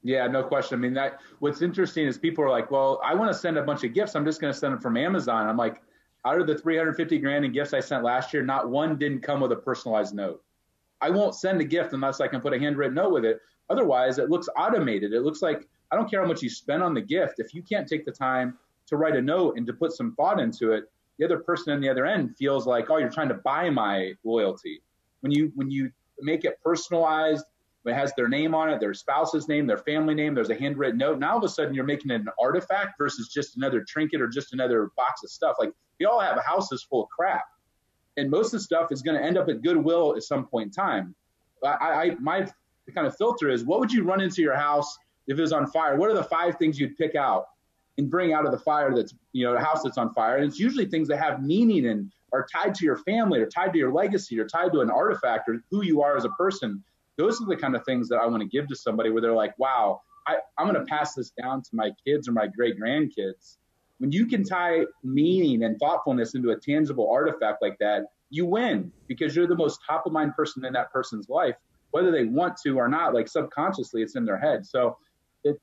Yeah, no question. I mean, what's interesting is people are like, well, I want to send a bunch of gifts. I'm just going to send them from Amazon. I'm like, out of the $350,000 in gifts I sent last year, not one didn't come with a personalized note. I won't send a gift unless I can put a handwritten note with it. Otherwise, it looks automated. It looks like, I don't care how much you spend on the gift. If you can't take the time to write a note and to put some thought into it, the other person on the other end feels like, oh, you're trying to buy my loyalty. When you make it personalized, it has their name on it, their spouse's name, their family name, there's a handwritten note. Now all of a sudden you're making it an artifact versus just another trinket or just another box of stuff. Like, we all have houses full of crap. And most of the stuff is going to end up at Goodwill at some point in time. My kind of filter is, what would you run into your house if it was on fire? What are the 5 things you'd pick out and bring out of the fire that's, a house that's on fire? And it's usually things that have meaning and are tied to your family or tied to your legacy or tied to an artifact or who you are as a person. Those are the kind of things that I want to give to somebody where they're like, wow, I'm going to pass this down to my kids or my great grandkids. When you can tie meaning and thoughtfulness into a tangible artifact like that, you win, because you're the most top of mind person in that person's life, whether they want to or not. Like, subconsciously, it's in their head. So it's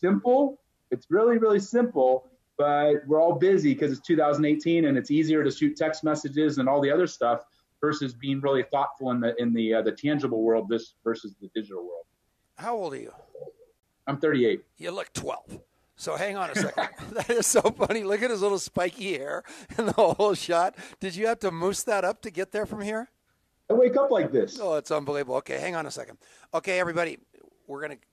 simple. It's really, really simple, but we're all busy because it's 2018 and it's easier to shoot text messages and all the other stuff versus being really thoughtful in the tangible world versus the digital world. How old are you? I'm 38. You look 12. So hang on a second. That is so funny. Look at his little spiky hair and the whole shot. Did you have to moose that up to get there from here? I wake up like this. Oh, it's unbelievable. Okay, hang on a second. Okay, everybody, we're going to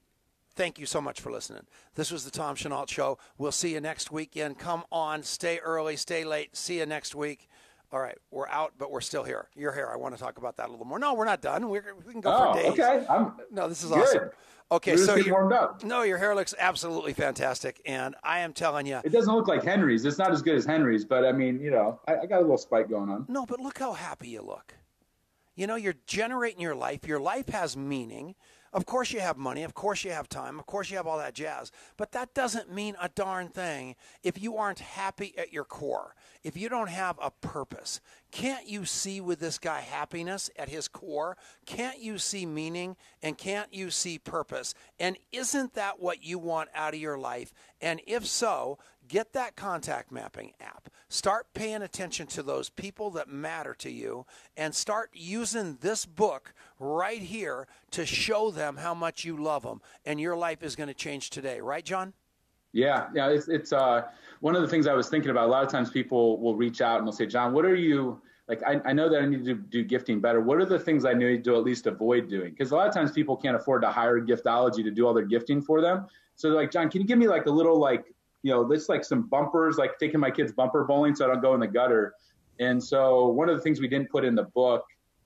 thank you so much for listening. This was the Tom Chenault Show. We'll see you next weekend. Come on, stay early, stay late. See you next week. All right, we're out, but we're still here. You're here. I want to talk about that a little more. No, we're not done. We can go for days. Okay. No, this is good. Awesome. Okay, so you're warmed up. No, your hair looks absolutely fantastic, and I am telling you, it doesn't look like Henry's. It's not as good as Henry's, but I mean, I got a little spike going on. No, but look how happy you look. You're generating your life. Your life has meaning. Of course you have money. Of course you have time. Of course you have all that jazz. But that doesn't mean a darn thing if you aren't happy at your core, if you don't have a purpose. Can't you see with this guy happiness at his core? Can't you see meaning? And can't you see purpose? And isn't that what you want out of your life? And if so, get that contact mapping app. Start paying attention to those people that matter to you and start using this book right here to show them how much you love them. And your life is going to change today. Right, John? Yeah. It's one of the things I was thinking about. A lot of times people will reach out and they'll say, John, what are you like? I know that I need to do gifting better. What are the things I need to at least avoid doing? Because a lot of times people can't afford to hire Giftology to do all their gifting for them. So they're like, John, can you give me like a little this like some bumpers, like taking my kids bumper bowling so I don't go in the gutter. And so one of the things we didn't put in the book,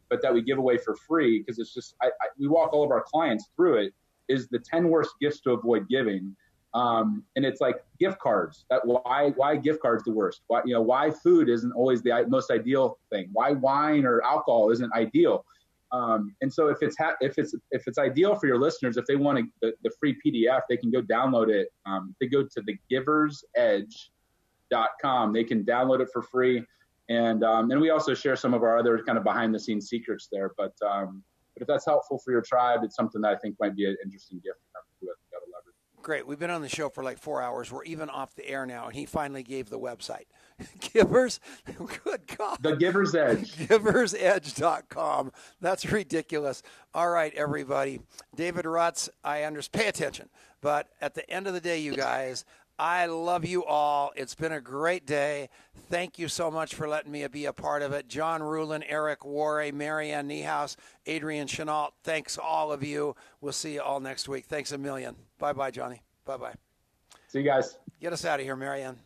but that we give away for free, because it's just, we walk all of our clients through it, is the 10 worst gifts to avoid giving. And it's like gift cards. Why gift cards the worst? Why food isn't always the most ideal thing? Why wine or alcohol isn't ideal? And so if it's ideal for your listeners, if they want the free PDF, they can go download it. They go to thegiversedge.com. They can download it for free. And we also share some of our other kind of behind the scenes secrets there. But if that's helpful for your tribe, it's something that I think might be an interesting gift for them to leverage. Great. We've been on the show for like 4 hours. We're even off the air now, and he finally gave the website. Givers? Good God. The Giver's Edge. Giversedge.com. That's ridiculous. All right, everybody. David Rutz, I understand. Pay attention. But at the end of the day, you guys, I love you all. It's been a great day. Thank you so much for letting me be a part of it. John Ruhlin, Eric Worre, Marianne Niehaus, Adrian Chenault, thanks all of you. We'll see you all next week. Thanks a million. Bye-bye, Johnny. Bye-bye. See you guys. Get us out of here, Marianne.